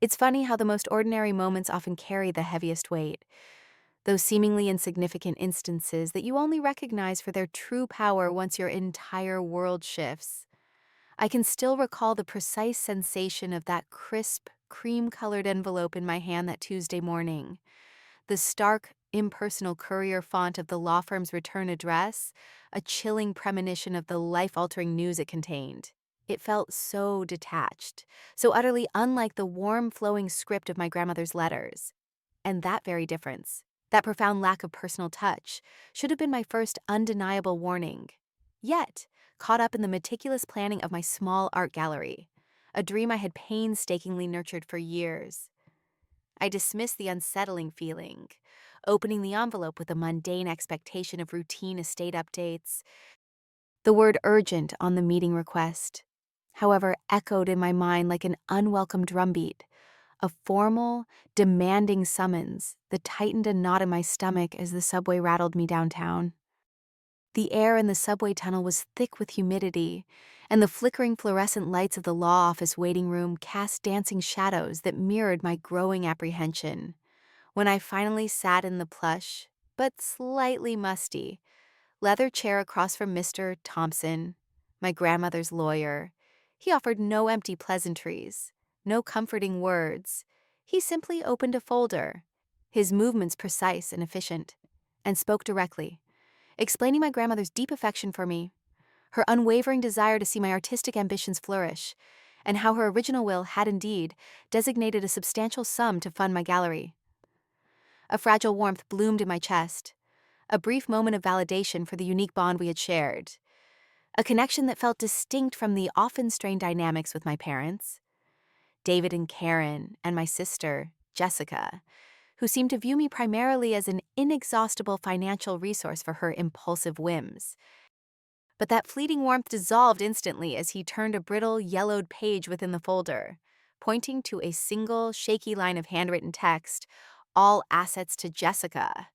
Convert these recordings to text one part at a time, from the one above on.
It's funny how the most ordinary moments often carry the heaviest weight, those seemingly insignificant instances that you only recognize for their true power once your entire world shifts. I can still recall the precise sensation of that crisp, cream-colored envelope in my hand that Tuesday morning, the stark, impersonal courier font of the law firm's return address, a chilling premonition of the life-altering news it contained. It felt so detached, so utterly unlike the warm, flowing script of my grandmother's letters. And that very difference, that profound lack of personal touch, should have been my first undeniable warning. Yet, caught up in the meticulous planning of my small art gallery, a dream I had painstakingly nurtured for years, I dismissed the unsettling feeling, opening the envelope with a mundane expectation of routine estate updates. The word urgent on the meeting request, however, echoed in my mind like an unwelcome drumbeat, a formal, demanding summons that tightened a knot in my stomach as the subway rattled me downtown. The air in the subway tunnel was thick with humidity, and the flickering fluorescent lights of the law office waiting room cast dancing shadows that mirrored my growing apprehension. When I finally sat in the plush, but slightly musty, leather chair across from Mr. Thompson, my grandmother's lawyer, he offered no empty pleasantries, no comforting words. He simply opened a folder, his movements precise and efficient, and spoke directly, explaining my grandmother's deep affection for me, her unwavering desire to see my artistic ambitions flourish, and how her original will had indeed designated a substantial sum to fund my gallery. A fragile warmth bloomed in my chest, a brief moment of validation for the unique bond we had shared, a connection that felt distinct from the often strained dynamics with my parents, David and Karen, and my sister, Jessica, who seemed to view me primarily as an inexhaustible financial resource for her impulsive whims. But that fleeting warmth dissolved instantly as he turned a brittle, yellowed page within the folder, pointing to a single, shaky line of handwritten text, "All assets to Jessica."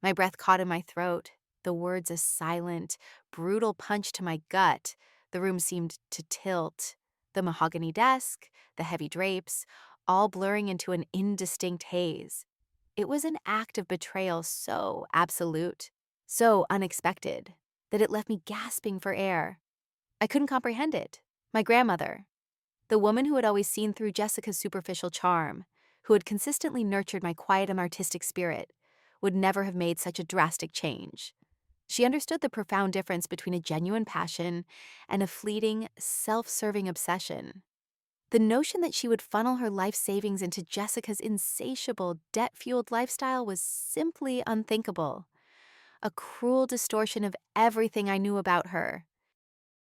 My breath caught in my throat, the words a silent, brutal punch to my gut. The room seemed to tilt, the mahogany desk, the heavy drapes, all blurring into an indistinct haze. It was an act of betrayal so absolute, so unexpected, that it left me gasping for air. I couldn't comprehend it. My grandmother, the woman who had always seen through Jessica's superficial charm, who had consistently nurtured my quiet and artistic spirit, would never have made such a drastic change. She understood the profound difference between a genuine passion and a fleeting, self-serving obsession. The notion that she would funnel her life savings into Jessica's insatiable, debt-fueled lifestyle was simply unthinkable, a cruel distortion of everything I knew about her.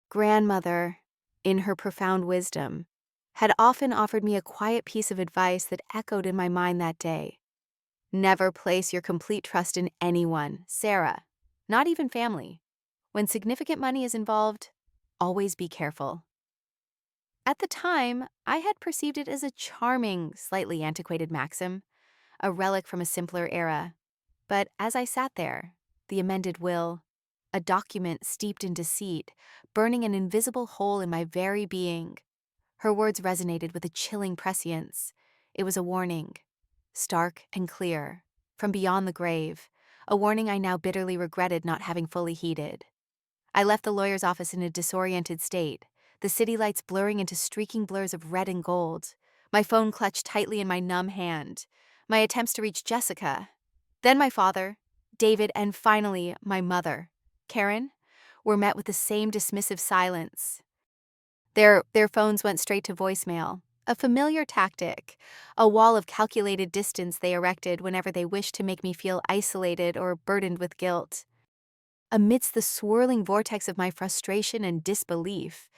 Grandmother, in her profound wisdom, had often offered me a quiet piece of advice that echoed in my mind that day. Never place your complete trust in anyone, Sarah, not even family. When significant money is involved, always be careful. At the time, I had perceived it as a charming, slightly antiquated maxim, a relic from a simpler era. But as I sat there, the amended will, a document steeped in deceit, burning an invisible hole in my very being, her words resonated with a chilling prescience. It was a warning, stark and clear, from beyond the grave, a warning I now bitterly regretted not having fully heeded. I left the lawyer's office in a disoriented state, the city lights blurring into streaking blurs of red and gold, my phone clutched tightly in my numb hand, my attempts to reach Jessica, then my father, David, and finally my mother, Karen, were met with the same dismissive silence. Their phones went straight to voicemail, a familiar tactic, a wall of calculated distance they erected whenever they wished to make me feel isolated or burdened with guilt. Amidst the swirling vortex of my frustration and disbelief,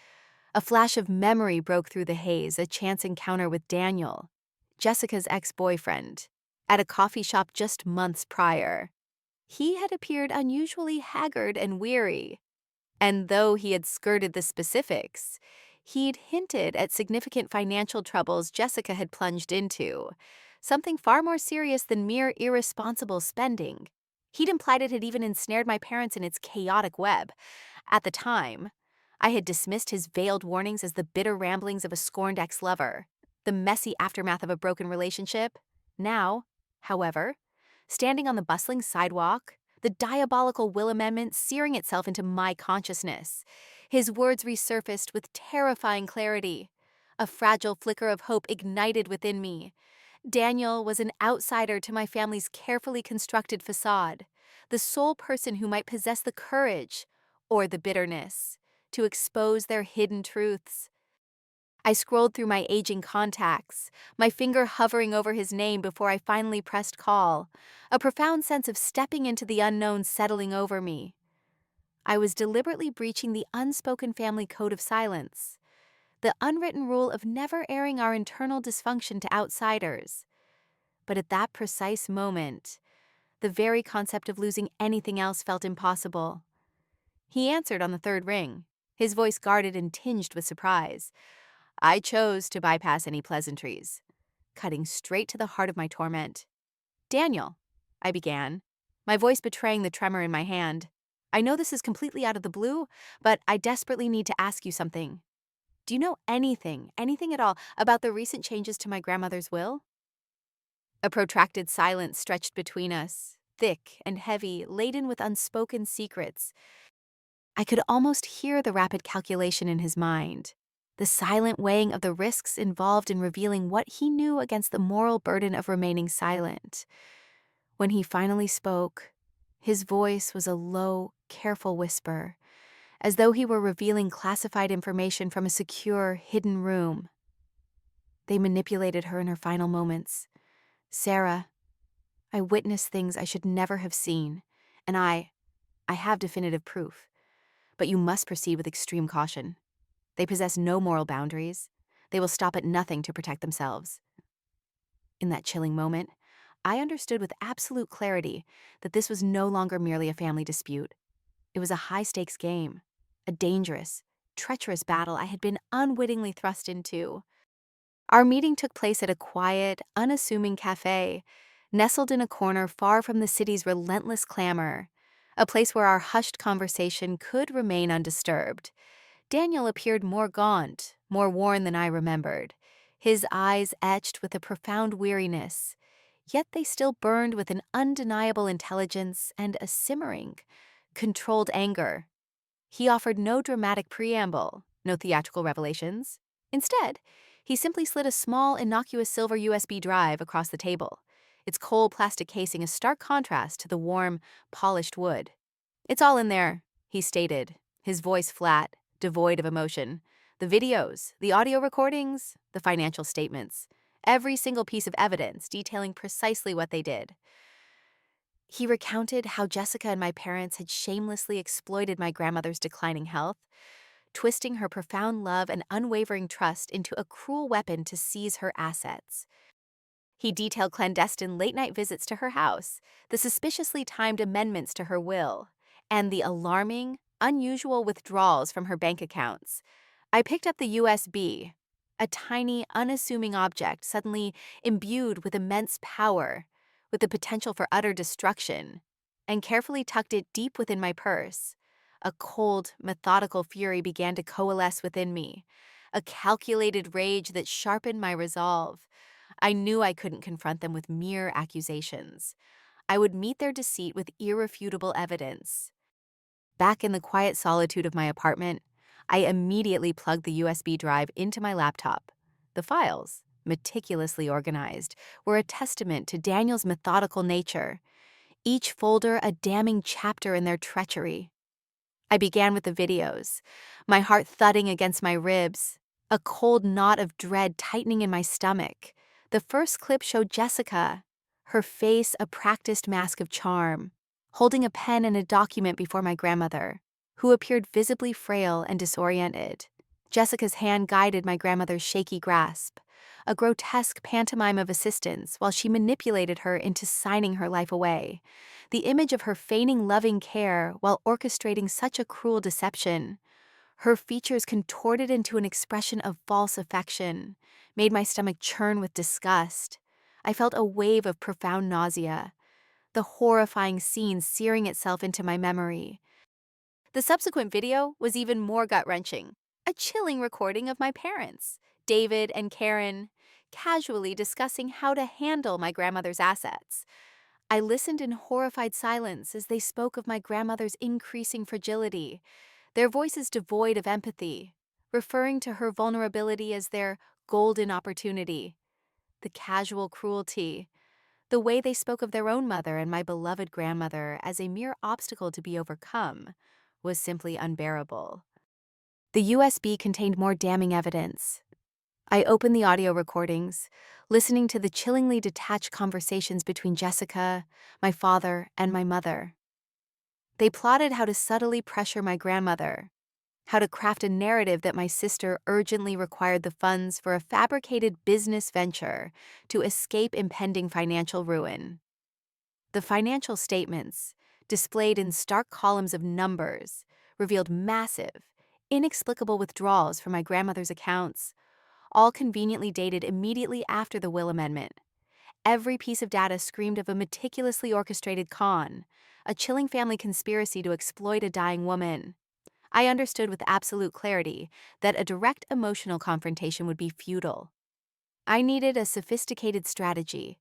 a flash of memory broke through the haze, a chance encounter with Daniel, Jessica's ex-boyfriend, at a coffee shop just months prior. He had appeared unusually haggard and weary, and though he had skirted the specifics, he'd hinted at significant financial troubles Jessica had plunged into, something far more serious than mere irresponsible spending. He'd implied it had even ensnared my parents in its chaotic web. At the time, I had dismissed his veiled warnings as the bitter ramblings of a scorned ex-lover. the messy aftermath of a broken relationship. Now, however, standing on the bustling sidewalk, the diabolical will amendment searing itself into my consciousness. His words resurfaced with terrifying clarity. A fragile flicker of hope ignited within me. Daniel was an outsider to my family's carefully constructed facade, the sole person who might possess the courage, or the bitterness, to expose their hidden truths. I scrolled through my aging contacts, my finger hovering over his name before I finally pressed call, a profound sense of stepping into the unknown settling over me. I was deliberately breaching the unspoken family code of silence, the unwritten rule of never airing our internal dysfunction to outsiders. But at that precise moment, the very concept of losing anything else felt impossible. He answered on the third ring, his voice guarded and tinged with surprise. I chose to bypass any pleasantries, cutting straight to the heart of my torment. Daniel, I began, my voice betraying the tremor in my hand. I know this is completely out of the blue, but I desperately need to ask you something. Do you know anything at all, about the recent changes to my grandmother's will? A protracted silence stretched between us, thick and heavy, laden with unspoken secrets. I could almost hear the rapid calculation in his mind, the silent weighing of the risks involved in revealing what he knew against the moral burden of remaining silent. When he finally spoke, his voice was a low, careful whisper, as though he were revealing classified information from a secure, hidden room. They manipulated her in her final moments. Sarah, I witnessed things I should never have seen, and I have definitive proof. But you must proceed with extreme caution. They possess no moral boundaries. They will stop at nothing to protect themselves. In that chilling moment, I understood with absolute clarity that this was no longer merely a family dispute. It was a high-stakes game, a dangerous, treacherous battle I had been unwittingly thrust into. Our meeting took place at a quiet, unassuming cafe, nestled in a corner far from the city's relentless clamor, a place where our hushed conversation could remain undisturbed. Daniel appeared more gaunt, more worn than I remembered, his eyes etched with a profound weariness, yet they still burned with an undeniable intelligence and a simmering, controlled anger. He offered no dramatic preamble, no theatrical revelations. Instead, he simply slid a small, innocuous silver USB drive across the table, its cold plastic casing a stark contrast to the warm, polished wood. It's all in there, he stated, his voice flat, devoid of emotion. The videos, the audio recordings, the financial statements, every single piece of evidence detailing precisely what they did. He recounted how Jessica and my parents had shamelessly exploited my grandmother's declining health, twisting her profound love and unwavering trust into a cruel weapon to seize her assets. He detailed clandestine late-night visits to her house, the suspiciously timed amendments to her will, and the alarming, unusual withdrawals from her bank accounts. I picked up the USB, a tiny, unassuming object suddenly imbued with immense power, with the potential for utter destruction, and carefully tucked it deep within my purse. A cold, methodical fury began to coalesce within me, a calculated rage that sharpened my resolve. I knew I couldn't confront them with mere accusations. I would meet their deceit with irrefutable evidence. Back in the quiet solitude of my apartment, I immediately plugged the USB drive into my laptop. The files, meticulously organized, were a testament to Daniel's methodical nature, each folder a damning chapter in their treachery. I began with the videos, my heart thudding against my ribs, a cold knot of dread tightening in my stomach. The first clip showed Jessica, her face a practiced mask of charm, holding a pen and a document before my grandmother, who appeared visibly frail and disoriented. Jessica's hand guided my grandmother's shaky grasp, a grotesque pantomime of assistance while she manipulated her into signing her life away. The image of her feigning loving care while orchestrating such a cruel deception, her features contorted into an expression of false affection, made my stomach churn with disgust. I felt a wave of profound nausea, the horrifying scene searing itself into my memory. The subsequent video was even more gut-wrenching, a chilling recording of my parents, David and Karen, casually discussing how to handle my grandmother's assets. I listened in horrified silence as they spoke of my grandmother's increasing fragility, their voices devoid of empathy, referring to her vulnerability as their golden opportunity. The casual cruelty, the way they spoke of their own mother and my beloved grandmother as a mere obstacle to be overcome, was simply unbearable. The USB contained more damning evidence. I opened the audio recordings, listening to the chillingly detached conversations between Jessica, my father, and my mother. They plotted how to subtly pressure my grandmother, how to craft a narrative that my sister urgently required the funds for a fabricated business venture to escape impending financial ruin. The financial statements, displayed in stark columns of numbers, revealed massive, inexplicable withdrawals from my grandmother's accounts, all conveniently dated immediately after the will amendment. Every piece of data screamed of a meticulously orchestrated con, a chilling family conspiracy to exploit a dying woman. I understood with absolute clarity that a direct emotional confrontation would be futile. I needed a sophisticated strategy,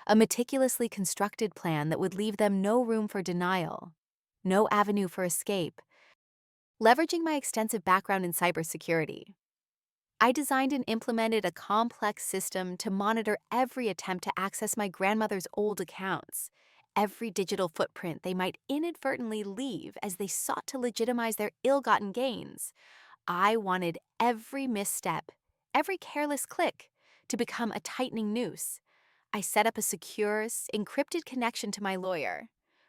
a meticulously constructed plan that would leave them no room for denial, no avenue for escape. Leveraging my extensive background in cybersecurity, I designed and implemented a complex system to monitor every attempt to access my grandmother's old accounts, every digital footprint they might inadvertently leave as they sought to legitimize their ill-gotten gains. I wanted every misstep, every careless click, to become a tightening noose. I set up a secure, encrypted connection to my lawyer,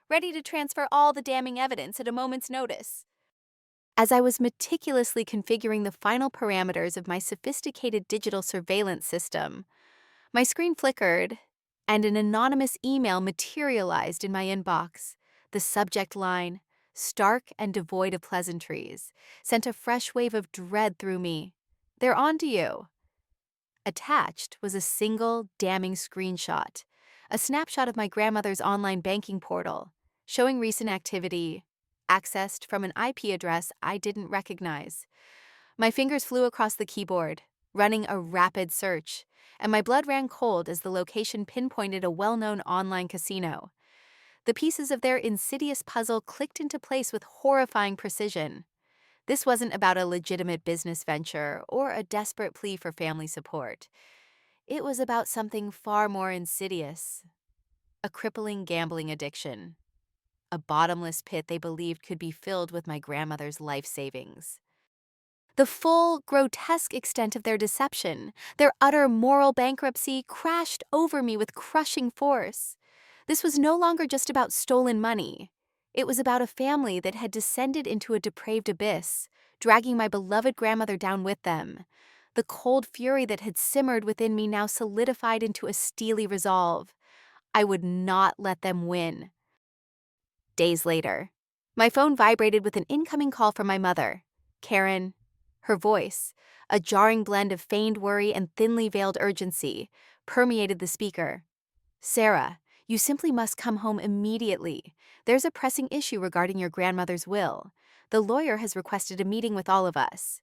ready to transfer all the damning evidence at a moment's notice. As I was meticulously configuring the final parameters of my sophisticated digital surveillance system, my screen flickered, and an anonymous email materialized in my inbox. The subject line, stark and devoid of pleasantries, sent a fresh wave of dread through me. "They're on to you." Attached was a single, damning screenshot, a snapshot of my grandmother's online banking portal, showing recent activity, accessed from an IP address I didn't recognize. My fingers flew across the keyboard, running a rapid search, and my blood ran cold as the location pinpointed a well-known online casino. The pieces of their insidious puzzle clicked into place with horrifying precision. This wasn't about a legitimate business venture or a desperate plea for family support. It was about something far more insidious, a crippling gambling addiction, a bottomless pit they believed could be filled with my grandmother's life savings. The full, grotesque extent of their deception, their utter moral bankruptcy, crashed over me with crushing force. This was no longer just about stolen money. It was about a family that had descended into a depraved abyss, dragging my beloved grandmother down with them. The cold fury that had simmered within me now solidified into a steely resolve. I would not let them win. Days later, my phone vibrated with an incoming call from my mother, Karen. Her voice, a jarring blend of feigned worry and thinly veiled urgency, permeated the speaker. "Sarah, you simply must come home immediately. There's a pressing issue regarding your grandmother's will. The lawyer has requested a meeting with all of us."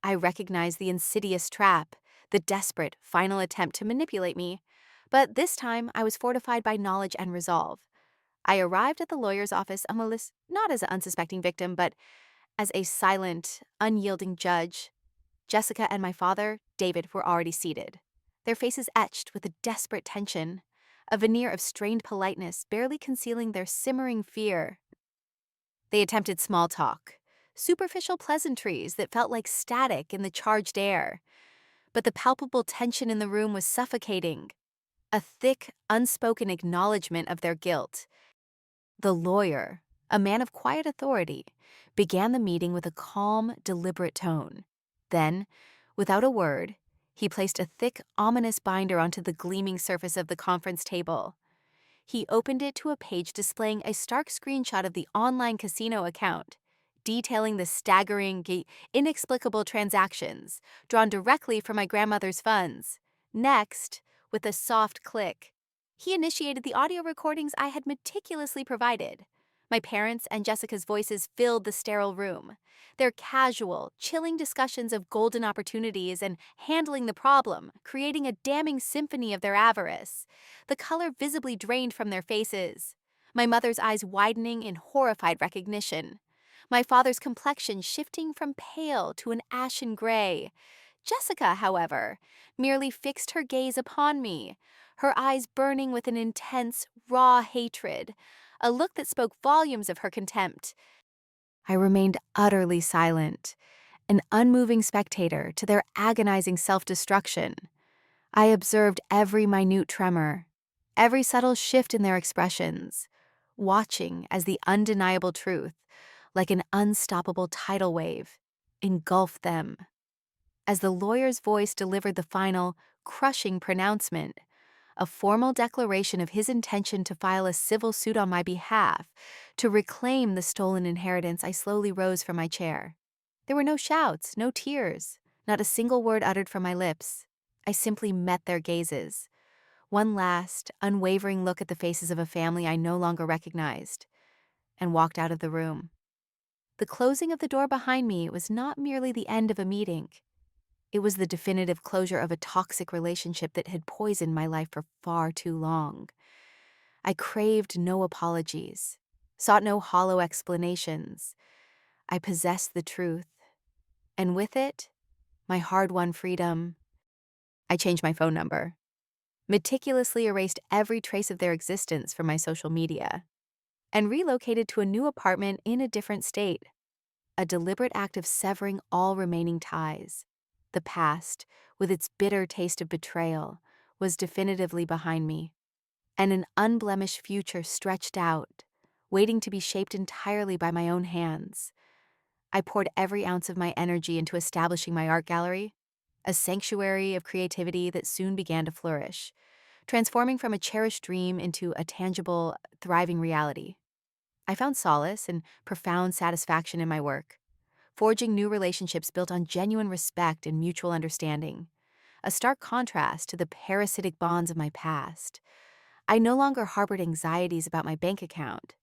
I recognized the insidious trap, the desperate, final attempt to manipulate me. But this time, I was fortified by knowledge and resolve. I arrived at the lawyer's office not as an unsuspecting victim, but as a silent, unyielding judge. Jessica and my father, David, were already seated, their faces etched with a desperate tension, a veneer of strained politeness barely concealing their simmering fear. They attempted small talk, superficial pleasantries that felt like static in the charged air. But the palpable tension in the room was suffocating, a thick, unspoken acknowledgement of their guilt. The lawyer, a man of quiet authority, began the meeting with a calm, deliberate tone. Then, without a word, he placed a thick, ominous binder onto the gleaming surface of the conference table. He opened it to a page displaying a stark screenshot of the online casino account, detailing the staggering, inexplicable transactions drawn directly from my grandmother's funds. Next, with a soft click, he initiated the audio recordings I had meticulously provided. My parents' and Jessica's voices filled the sterile room. Their casual, chilling discussions of golden opportunities and handling the problem, creating a damning symphony of their avarice. The color visibly drained from their faces. My mother's eyes widening in horrified recognition. My father's complexion shifting from pale to an ashen gray. Jessica, however, merely fixed her gaze upon me, her eyes burning with an intense, raw hatred, a look that spoke volumes of her contempt. I remained utterly silent, an unmoving spectator to their agonizing self-destruction. I observed every minute tremor, every subtle shift in their expressions, watching as the undeniable truth, like an unstoppable tidal wave, engulfed them. As the lawyer's voice delivered the final, crushing pronouncement, a formal declaration of his intention to file a civil suit on my behalf to reclaim the stolen inheritance, I slowly rose from my chair. There were no shouts, no tears, not a single word uttered from my lips. I simply met their gazes. One last, unwavering look at the faces of a family I no longer recognized, and walked out of the room. The closing of the door behind me was not merely the end of a meeting. It was the definitive closure of a toxic relationship that had poisoned my life for far too long. I craved no apologies, sought no hollow explanations. I possessed the truth, and with it, my hard-won freedom. I changed my phone number, meticulously erased every trace of their existence from my social media, and relocated to a new apartment in a different state, a deliberate act of severing all remaining ties. The past, with its bitter taste of betrayal, was definitively behind me, and an unblemished future stretched out, waiting to be shaped entirely by my own hands. I poured every ounce of my energy into establishing my art gallery, a sanctuary of creativity that soon began to flourish, transforming from a cherished dream into a tangible, thriving reality. I found solace and profound satisfaction in my work, forging new relationships built on genuine respect and mutual understanding, a stark contrast to the parasitic bonds of my past. I no longer harbored anxieties about my bank account,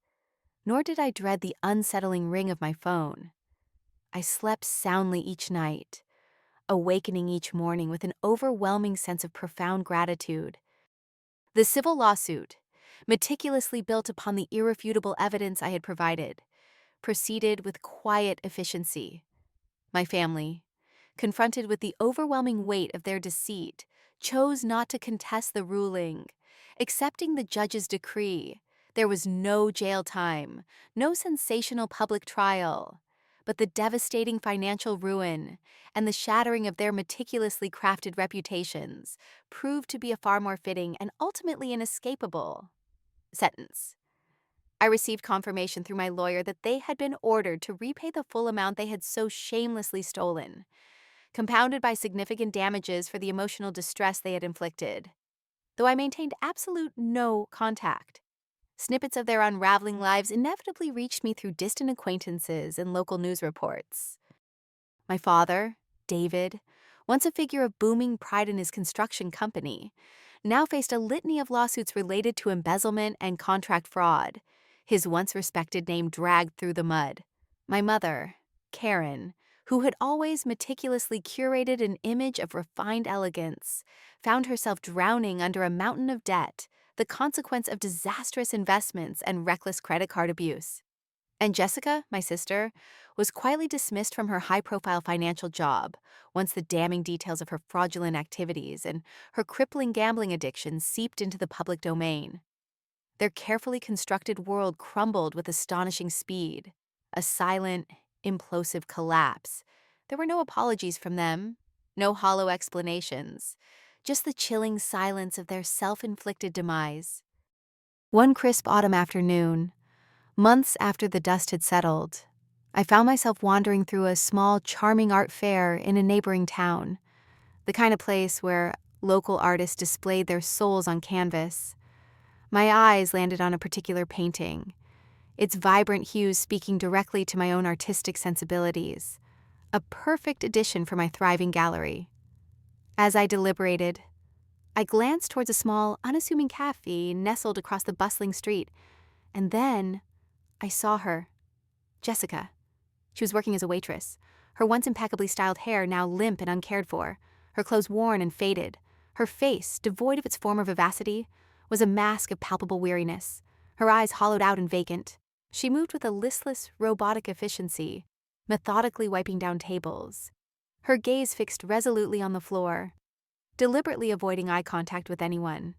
nor did I dread the unsettling ring of my phone. I slept soundly each night, awakening each morning with an overwhelming sense of profound gratitude. The civil lawsuit, meticulously built upon the irrefutable evidence I had provided, proceeded with quiet efficiency. My family, confronted with the overwhelming weight of their deceit, chose not to contest the ruling. Accepting the judge's decree, there was no jail time, no sensational public trial, but the devastating financial ruin and the shattering of their meticulously crafted reputations proved to be a far more fitting and ultimately inescapable sentence. I received confirmation through my lawyer that they had been ordered to repay the full amount they had so shamelessly stolen, compounded by significant damages for the emotional distress they had inflicted. Though I maintained absolute no contact, snippets of their unraveling lives inevitably reached me through distant acquaintances and local news reports. My father, David, once a figure of booming pride in his construction company, now faced a litany of lawsuits related to embezzlement and contract fraud, his once respected name dragged through the mud. My mother, Karen, who had always meticulously curated an image of refined elegance, found herself drowning under a mountain of debt, the consequence of disastrous investments and reckless credit card abuse. And Jessica, my sister, was quietly dismissed from her high-profile financial job once the damning details of her fraudulent activities and her crippling gambling addiction seeped into the public domain. Their carefully constructed world crumbled with astonishing speed, a silent, implosive collapse. There were no apologies from them, no hollow explanations, just the chilling silence of their self-inflicted demise. One crisp autumn afternoon, months after the dust had settled, I found myself wandering through a small, charming art fair in a neighboring town, the kind of place where local artists displayed their souls on canvas. My eyes landed on a particular painting, its vibrant hues speaking directly to my own artistic sensibilities, a perfect addition for my thriving gallery. As I deliberated, I glanced towards a small, unassuming cafe nestled across the bustling street, and then I saw her. Jessica. She was working as a waitress. Her once impeccably styled hair now limp and uncared for, her clothes worn and faded. Her face, devoid of its former vivacity, was a mask of palpable weariness, her eyes hollowed out and vacant. She moved with a listless, robotic efficiency, methodically wiping down tables, her gaze fixed resolutely on the floor, deliberately avoiding eye contact with anyone.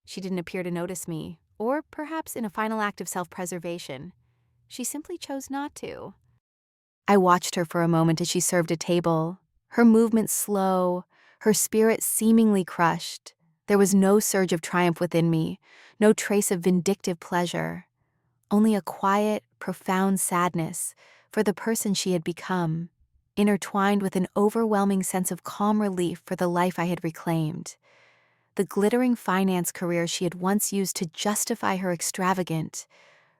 She didn't appear to notice me, or perhaps in a final act of self-preservation, she simply chose not to. I watched her for a moment as she served a table, her movements slow, her spirit seemingly crushed. There was no surge of triumph within me, no trace of vindictive pleasure, only a quiet, profound sadness for the person she had become, intertwined with an overwhelming sense of calm relief for the life I had reclaimed. The glittering finance career she had once used to justify her extravagant,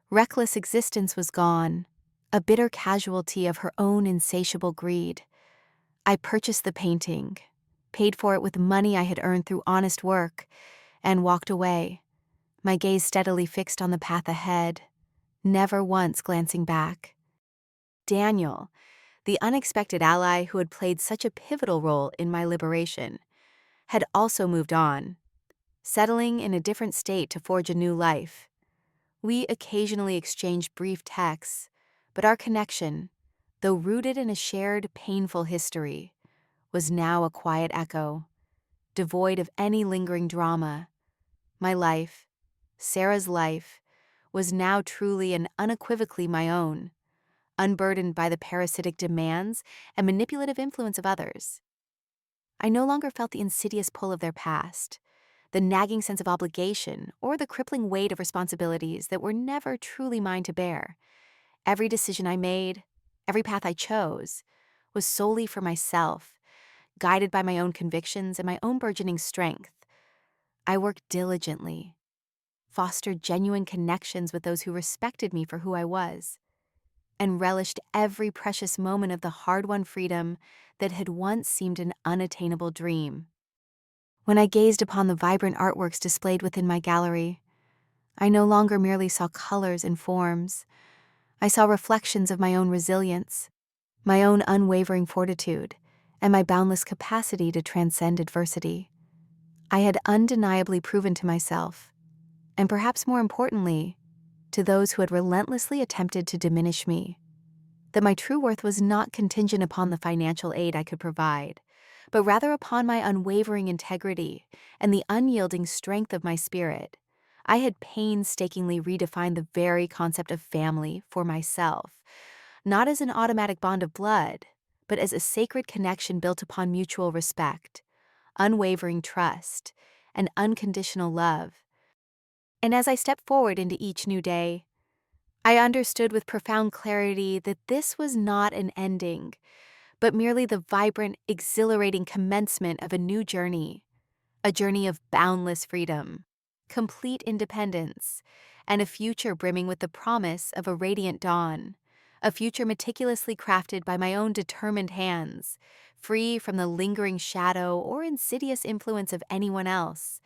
reckless existence was gone, a bitter casualty of her own insatiable greed. I purchased the painting, paid for it with money I had earned through honest work, and walked away, my gaze steadily fixed on the path ahead, never once glancing back. Daniel, the unexpected ally who had played such a pivotal role in my liberation, had also moved on, settling in a different state to forge a new life. We occasionally exchanged brief texts, but our connection, though rooted in a shared, painful history, was now a quiet echo, devoid of any lingering drama. My life, Sarah's life, was now truly and unequivocally my own, unburdened by the parasitic demands and manipulative influence of others. I no longer felt the insidious pull of their past, the nagging sense of obligation, or the crippling weight of responsibilities that were never truly mine to bear. Every decision I made, every path I chose, was solely for myself, guided by my own convictions and my own burgeoning strength. I worked diligently, fostered genuine connections with those who respected me for who I was, and relished every precious moment of the hard-won freedom that had once seemed an unattainable dream. When I gazed upon the vibrant artworks displayed within my gallery, I no longer merely saw colors and forms. I saw reflections of my own resilience, my own unwavering fortitude, and my boundless capacity to transcend adversity. I had undeniably proven to myself, and perhaps more importantly, to those who had relentlessly attempted to diminish me, that my true worth was not contingent upon the financial aid I could provide, but rather upon my unwavering integrity and the unyielding strength of my spirit. I had painstakingly redefined the very concept of family for myself, not as an automatic bond of blood, but as a sacred connection built upon mutual respect, unwavering trust, and unconditional love. And as I stepped forward into each new day, I understood with profound clarity that this was not an ending, but merely the vibrant, exhilarating commencement of a new journey, a journey of boundless freedom, complete independence, and a future brimming with the promise of a radiant dawn, a future meticulously crafted by my own determined hands, free from the lingering shadow or insidious influence of anyone else.